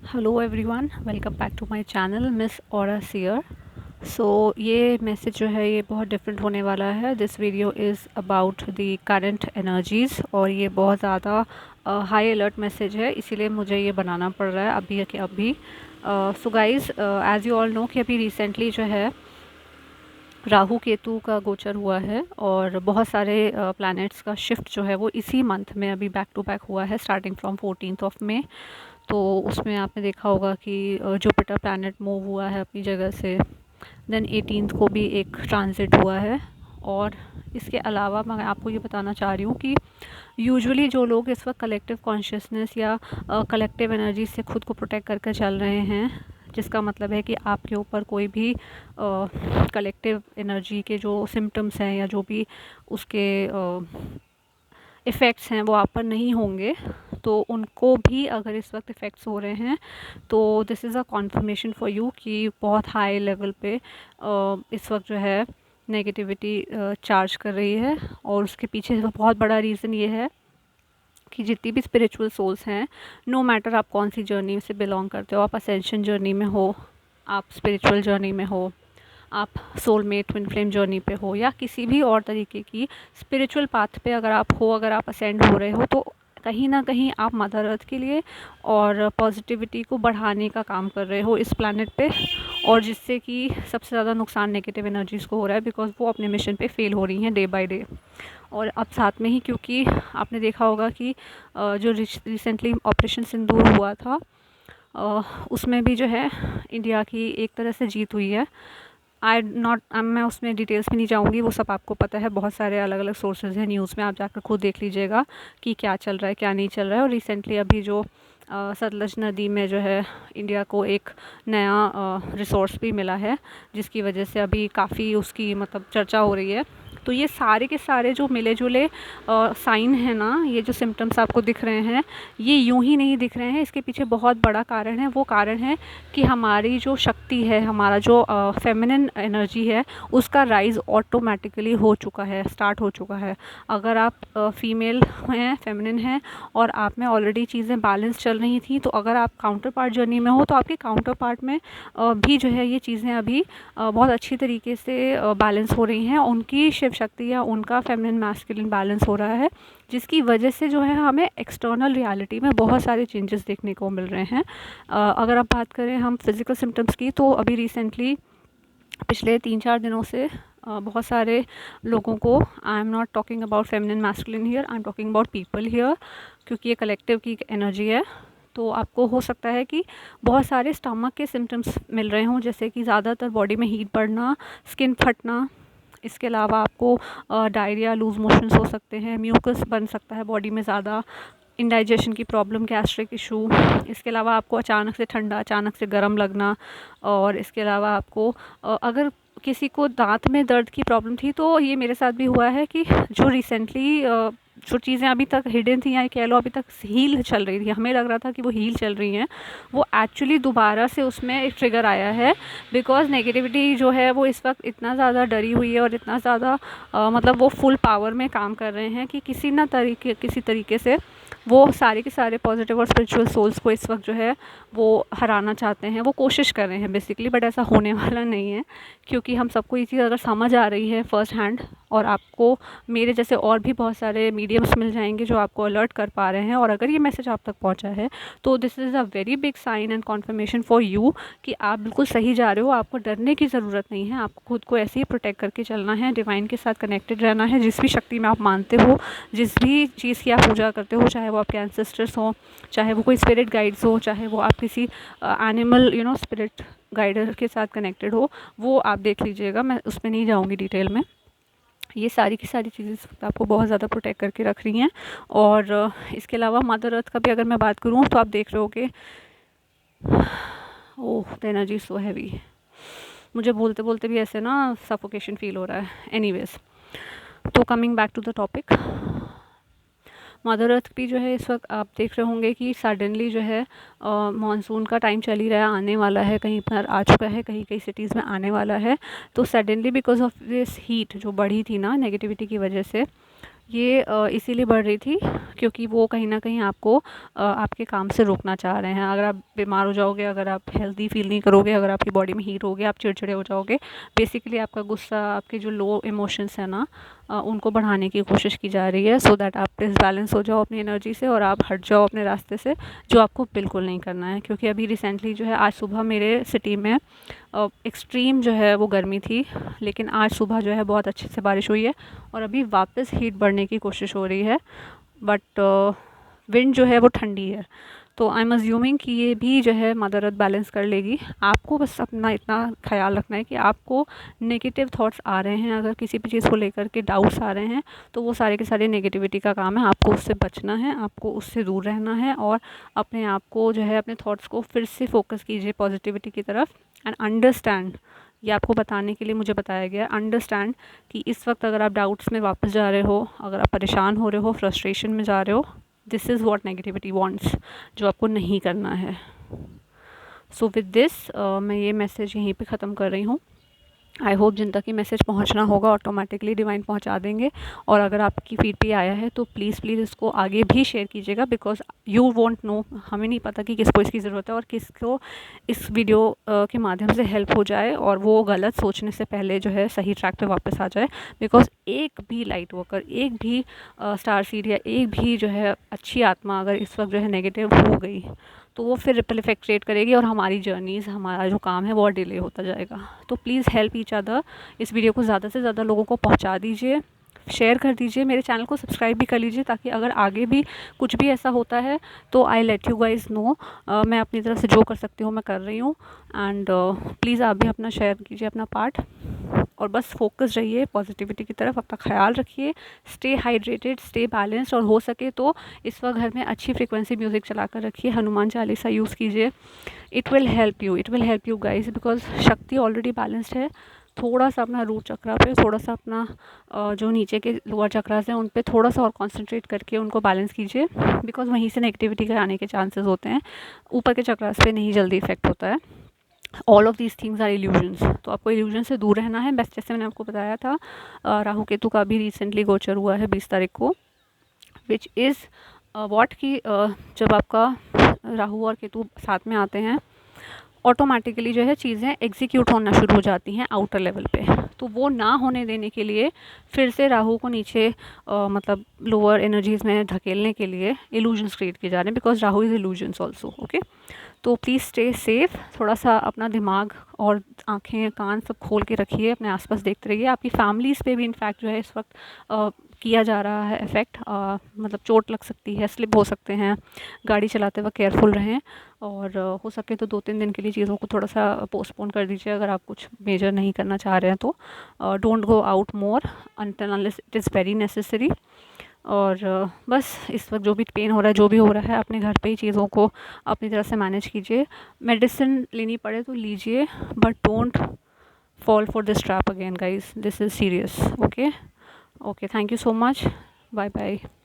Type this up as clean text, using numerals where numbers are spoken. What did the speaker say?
Hello everyone, welcome back to my channel miss ऑरा सियर। So ये मैसेज जो है ये बहुत डिफरेंट होने वाला है। This video is about the current energies और ये बहुत ज़्यादा हाई अलर्ट मैसेज है, इसीलिए मुझे ये बनाना पड़ रहा है अभी के अभी। So guys, as you all know कि अभी रिसेंटली जो है राहु केतु का गोचर हुआ है और बहुत सारे प्लैनेट्स का शिफ्ट जो है वो इसी मंथ में अभी बैक टू बैक हुआ है, स्टार्टिंग फ्रॉम 14 मई। तो उसमें आपने देखा होगा कि जुपिटर प्लैनेट मूव हुआ है अपनी जगह से। देन 18 को भी एक ट्रांजिट हुआ है। और इसके अलावा मैं आपको ये बताना चाह रही हूँ कि यूजुअली जो लोग इस वक्त कलेक्टिव कॉन्शियसनेस या कलेक्टिव एनर्जी से खुद को प्रोटेक्ट करके चल रहे हैं, जिसका मतलब है कि आपके ऊपर कोई भी कलेक्टिव एनर्जी के जो सिम्टम्स हैं या जो भी उसके इफ़ेक्ट्स हैं वो आप पर नहीं होंगे, तो उनको भी अगर इस वक्त इफ़ेक्ट्स हो रहे हैं तो this is a confirmation for you कि बहुत हाई लेवल पे इस वक्त जो है नेगेटिविटी चार्ज कर रही है। और उसके पीछे बहुत बड़ा रीज़न ये है कि जितनी भी स्पिरिचुअल सोल्स हैं, नो मैटर आप कौन सी जर्नी से बिलोंग करते हो, आप असेंशन जर्नी में हो, आप स्पिरिचुअल जर्नी में हो, आप सोलमेट ट्विन फ्लेम जर्नी पे हो या किसी भी और तरीके की स्पिरिचुअल पाथ पे अगर आप हो, अगर आप असेंड हो रहे हो, तो कहीं ना कहीं आप मदर अर्थ के लिए और पॉजिटिविटी को बढ़ाने का काम कर रहे हो इस प्लैनेट पे। और जिससे कि सबसे ज़्यादा नुकसान नेगेटिव एनर्जीज़ को हो रहा है, बिकॉज वो अपने मिशन पे फेल हो रही हैं डे बाय डे। और अब साथ में ही क्योंकि आपने देखा होगा कि जो रिसेंटली ऑपरेशन सिंदूर हुआ था, उसमें भी जो है इंडिया की एक तरह से जीत हुई है। मैं उसमें डिटेल्स में नहीं जाऊंगी, वो सब आपको पता है, बहुत सारे अलग अलग सोर्सेज हैं न्यूज़ में, आप जाकर खुद देख लीजिएगा कि क्या चल रहा है क्या नहीं चल रहा है। और रिसेंटली अभी जो सतलज नदी में जो है इंडिया को एक नया रिसोर्स भी मिला है, जिसकी वजह से अभी काफ़ी उसकी मतलब चर्चा हो रही है। तो ये सारे के सारे जो मिले जुले साइन है ना, ये जो सिम्टम्स आपको दिख रहे हैं, ये यूं ही नहीं दिख रहे हैं, इसके पीछे बहुत बड़ा कारण है। वो कारण है कि हमारी जो शक्ति है, हमारा जो फेमिनिन एनर्जी है, उसका राइज ऑटोमेटिकली हो चुका है, स्टार्ट हो चुका है। अगर आप फीमेल हैं, फेमिनिन हैं और आप में ऑलरेडी चीज़ें बैलेंस चल रही थी, तो अगर आप काउंटर पार्ट जर्नी में हो तो आपके काउंटर पार्ट में भी जो है ये चीज़ें अभी बहुत अच्छी तरीके से बैलेंस हो रही हैं। उनकी शिव शक्ति या उनका फेमिनिन मैस्कुलिन बैलेंस हो रहा है, जिसकी वजह से जो है हमें एक्सटर्नल रियलिटी में बहुत सारे चेंजेस देखने को मिल रहे हैं। अगर आप बात करें हम फिज़िकल सिम्टम्स की, तो अभी रिसेंटली पिछले 3-4 दिनों से बहुत सारे लोगों को, I am not talking about feminine masculine here, I am talking about people here, क्योंकि ये कलेक्टिव की एनर्जी है। तो आपको हो सकता है कि बहुत सारे स्टमक के सिम्टम्स मिल रहे हों, जैसे कि ज़्यादातर बॉडी में हीट बढ़ना, स्किन फटना। इसके अलावा आपको डायरिया, लूज़ मोशंस हो सकते हैं, म्यूकस बन सकता है बॉडी में ज़्यादा, इंडाइजेशन की प्रॉब्लम, गैस्ट्रिक इशू। इसके अलावा आपको अचानक से ठंडा, अचानक से गर्म लगना। और इसके अलावा आपको अगर किसी को दांत में दर्द की प्रॉब्लम थी, तो ये मेरे साथ भी हुआ है कि जो रिसेंटली जो चीज़ें अभी तक हिडन थी या कह लो अभी तक हील चल रही थी, हमें लग रहा था कि वो हील चल रही हैं, वो एक्चुअली दोबारा से उसमें एक ट्रिगर आया है। बिकॉज नेगेटिविटी जो है वो इस वक्त इतना ज़्यादा डरी हुई है और इतना ज़्यादा मतलब वो फुल पावर में काम कर रहे हैं कि किसी तरीके से वो सारे के सारे पॉजिटिव और स्पिरिचुअल सोल्स को इस वक्त जो है वो हराना चाहते हैं, वो कोशिश कर रहे हैं बेसिकली। बट ऐसा होने वाला नहीं है, क्योंकि हम सबको ये चीज़ अगर समझ आ रही है फर्स्ट हैंड, और आपको मेरे जैसे और भी बहुत सारे मीडियम्स मिल जाएंगे जो आपको अलर्ट कर पा रहे हैं, और अगर ये मैसेज आप तक पहुंचा है, तो this is a very big sign and confirmation for you कि आप बिल्कुल सही जा रहे हो। आपको डरने की ज़रूरत नहीं है, आपको खुद को ऐसे ही प्रोटेक्ट करके चलना है, डिवाइन के साथ कनेक्टेड रहना है। जिस भी शक्ति में आप मानते हो, जिस भी चीज़ की आप पूजा करते हो, चाहे वो आपके एंसेस्टर्स हों, चाहे वो कोई स्पिरिट गाइड्स हो, चाहे वो आप किसी एनिमल स्पिरिट गाइडर के साथ कनेक्टेड हो, वो आप देख लीजिएगा, मैं उसमें नहीं जाऊँगी डिटेल में। ये सारी की सारी चीज़ें आपको बहुत ज़्यादा प्रोटेक्ट करके रख रही हैं। और इसके अलावा मदर अर्थ का भी अगर मैं बात करूँ, तो आप देख रहे हो कि ओह द एनर्जी सो हैवी, मुझे बोलते बोलते भी ऐसे ना सफोकेशन फील हो रहा है। एनीवेज, तो coming back to the topic, mother earth भी जो है इस वक्त आप देख रहे होंगे कि सडनली जो है मानसून का टाइम चल ही रहा है, आने वाला है, कहीं पर आ चुका है, कहीं कहीं सिटीज़ में आने वाला है। तो suddenly because of this heat जो बढ़ी थी ना नेगेटिविटी की वजह से, ये इसीलिए बढ़ रही थी क्योंकि वो कहीं ना कहीं आपको आपके काम से रोकना चाह रहे हैं। अगर आप बीमार हो जाओगे, अगर आप हेल्दी फील नहीं करोगे, अगर आपकी बॉडी में हीट होगी, आप चिड़चिड़े हो जाओगे, बेसिकली आपका गुस्सा, आपके जो लो इमोशंस है ना, उनको बढ़ाने की कोशिश की जा रही है, सो दैट आप डिसबैलेंस हो जाओ अपनी एनर्जी से और आप हट जाओ अपने रास्ते से, जो आपको बिल्कुल नहीं करना है। क्योंकि अभी रिसेंटली जो है, आज सुबह मेरे सिटी में एक्सट्रीम जो है वो गर्मी थी, लेकिन आज सुबह जो है बहुत अच्छे से बारिश हुई है और अभी वापस हीट बढ़ने की कोशिश हो रही है। बट विंड जो है वो ठंडी है, तो आई एम अज्यूमिंग कि ये भी जो है मदर अर्थ बैलेंस कर लेगी। आपको बस अपना इतना ख्याल रखना है कि आपको नेगेटिव थॉट्स आ रहे हैं, अगर किसी भी चीज़ को लेकर के डाउट्स आ रहे हैं, तो वो सारे के सारे नेगेटिविटी का काम है। आपको उससे बचना है, आपको उससे दूर रहना है और अपने आप को जो है, अपने थॉट्स को फिर से फोकस कीजिए पॉजिटिविटी की तरफ। एंड अंडरस्टैंड, ये आपको बताने के लिए मुझे बताया गया, अंडरस्टैंड कि इस वक्त अगर आप डाउट्स में वापस जा रहे हो, अगर आप परेशान हो रहे हो, फ्रस्ट्रेशन में जा रहे हो, this is what negativity wants, जो आपको नहीं करना है। सो विद दिस मैं ये मैसेज यहीं पे ख़त्म कर रही हूँ। आई होप जिन तक ये मैसेज पहुंचना होगा ऑटोमेटिकली डिवाइन पहुंचा देंगे। और अगर आपकी फीड पे आया है तो प्लीज़ प्लीज़ इसको आगे भी शेयर कीजिएगा, बिकॉज यू वॉन्ट नो, हमें नहीं पता कि किसको इसकी ज़रूरत है और किसको इस वीडियो के माध्यम से हेल्प हो जाए और वो गलत सोचने से पहले जो है सही ट्रैक पे वापस आ जाए। बिकॉज एक भी लाइट वर्कर, एक भी स्टार सीड या एक भी जो है अच्छी आत्मा अगर इस वक्त जो है नेगेटिव हो गई, तो वो फिर रिपल इफेक्ट क्रिएट करेगी और हमारी जर्नीज़, हमारा जो काम है वो डिले होता जाएगा। तो प्लीज़ हेल्प ईच अदर, इस वीडियो को ज़्यादा से ज़्यादा लोगों को पहुंचा दीजिए, शेयर कर दीजिए, मेरे चैनल को सब्सक्राइब भी कर लीजिए, ताकि अगर आगे भी कुछ भी ऐसा होता है तो I let you guys know. मैं अपनी तरफ से जो कर सकती हूँ मैं कर रही हूँ। एंड प्लीज़ आप भी अपना शेयर कीजिए अपना पार्ट, और बस फोकस रहिए पॉजिटिविटी की तरफ, अपना ख्याल रखिए, स्टे हाइड्रेटेड, स्टे बैलेंस्ड, और हो सके तो इस वक्त घर में अच्छी फ्रिक्वेंसी म्यूज़िक चला कर रखिए, हनुमान चालीसा यूज़ कीजिए। It will help you, it will help you guys, because शक्ति ऑलरेडी बैलेंस्ड है। थोड़ा सा अपना रूट चक्रा पे, थोड़ा सा अपना जो नीचे के लोअर चक्रास हैं उन पे थोड़ा सा और कॉन्सेंट्रेट करके उनको बैलेंस कीजिए, बिकॉज वहीं से नेगेटिविटी के आने के चांसेस होते हैं, ऊपर के चक्रास पे नहीं जल्दी इफेक्ट होता है। All of these things are illusions, तो आपको इल्यूजन से दूर रहना है। बस जैसे मैंने आपको बताया था, राहु केतु का भी रिसेंटली गोचर हुआ है 20 तारीख को, विच इज़ वॉट की जब आपका राहु और केतु साथ में आते हैं, ऑटोमेटिकली जो है चीज़ें एग्जीक्यूट होना शुरू हो जाती हैं आउटर लेवल पे। तो वो ना होने देने के लिए फिर से राहु को नीचे मतलब लोअर एनर्जीज़ में धकेलने के लिए इल्यूजन्स क्रिएट किए जा रहे हैं, because Rahu is illusions also. Okay, तो प्लीज़ स्टे सेफ़, थोड़ा सा अपना दिमाग और आँखें कान सब खोल के रखिए, अपने आसपास देखते रहिए। आपकी फैमिलीज़ पे भी इनफैक्ट जो है इस वक्त किया जा रहा है इफ़ेक्ट, मतलब चोट लग सकती है, स्लिप हो सकते हैं, गाड़ी चलाते वक्त केयरफुल रहें, और हो सके तो 2-3 दिन के लिए चीज़ों को थोड़ा सा पोस्टपोन कर दीजिए अगर आप कुछ मेजर नहीं करना चाह रहे हैं तो। Don't go out more until unless it is very necessary. और बस इस वक्त जो भी पेन हो रहा है, जो भी हो रहा है, अपने घर पे ही चीज़ों को अपनी तरह से मैनेज कीजिए। मेडिसिन लेनी पड़े तो लीजिए, but don't fall for this trap again guys, this is serious. Okay, okay, thank you so much, bye bye.